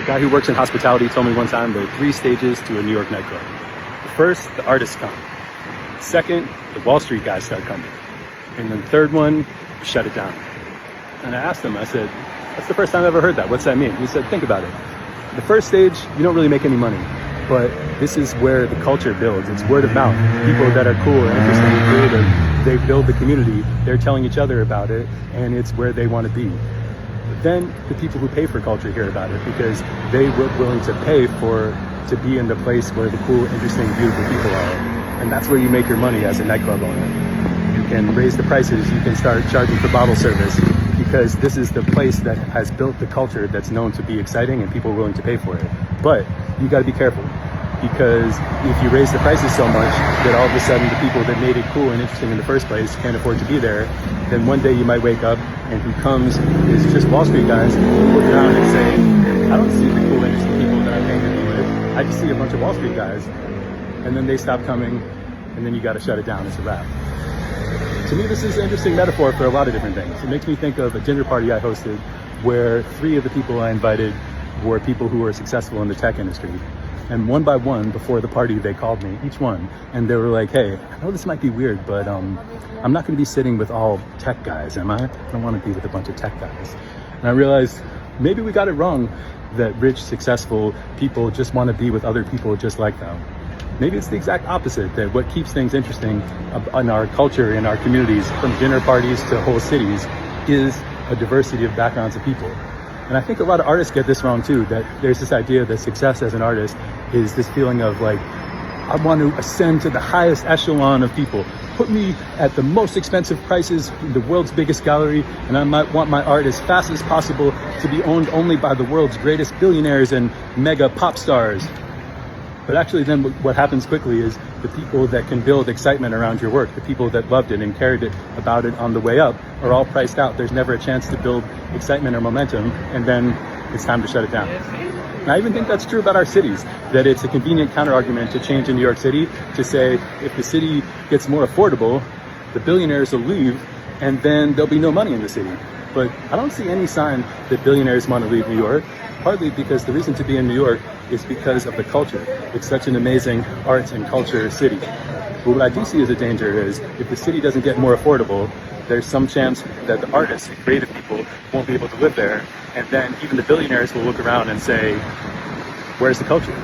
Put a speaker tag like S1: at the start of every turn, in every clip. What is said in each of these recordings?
S1: A guy who works in hospitality told me one time there are 3 stages to a New York nightclub. The first, the artists come. Second, the Wall Street guys start coming. And then the third one, shut it down. And I asked him, I said, that's the first time I've ever heard that. What's that mean? He said, think about it. The first stage, you don't really make any money. But this is where the culture builds. It's word of mouth. People that are cool and interesting and creative, they build the community. They're telling each other about it, and it's where they want to be. But then the people who pay for culture hear about it because they were willing to pay to be in the place where the cool, interesting, beautiful people are. And that's where you make your money as a nightclub owner. You can raise the prices. You can start charging for bottle service because this is the place that has built the culture that's known to be exciting and people are willing to pay for it. But you got to be careful because if you raise the prices so much that all of a sudden the people that made it cool and interesting in the first place can't afford to be there, then one day you might wake up and who comes is just Wall Street guys who look around and say, I don't see the cool, interesting people that I'm paying to be with. I just see a bunch of Wall Street guys. And then they stop coming, and then you got to shut it down. It's a wrap. To me, this is an interesting metaphor for a lot of different things. It makes me think of a dinner party I hosted where 3 of the people I invited were people who were successful in the tech industry. And one by one, before the party, they called me, each one, and they were like, hey, I know this might be weird, but I'm not going to be sitting with all tech guys, am I? I don't want to be with a bunch of tech guys. And I realized maybe we got it wrong that rich, successful people just want to be with other people just like them. Maybe it's the exact opposite, that what keeps things interesting in our culture, in our communities, from dinner parties to whole cities, is a diversity of backgrounds of people. And I think a lot of artists get this wrong too, that there's this idea that success as an artist is this feeling of like, I want to ascend to the highest echelon of people. Put me at the most expensive prices in the world's biggest gallery, and I might want my art as fast as possible to be owned only by the world's greatest billionaires and mega pop stars. But actually then what happens quickly is the people that can build excitement around your work, the people that loved it and cared about it on the way up, are all priced out. There's never a chance to build excitement or momentum, and then it's time to shut it down. And I even think that's true about our cities, that it's a convenient counter-argument to change in New York City to say if the city gets more affordable, the billionaires will leave, and then there'll be no money in the city. But I don't see any sign that billionaires want to leave New York, partly because the reason to be in New York is because of the culture. It's such an amazing arts and culture city. But what I do see as a danger is if the city doesn't get more affordable, there's some chance that the artists and creative people won't be able to live there. And then even the billionaires will look around and say, where's the culture?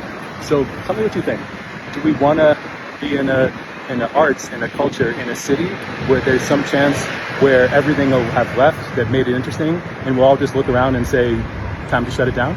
S1: So tell me what you think. Do we want to be in the arts and a culture in a city where there's some chance where everything will have left that made it interesting and we'll all just look around and say, time to shut it down?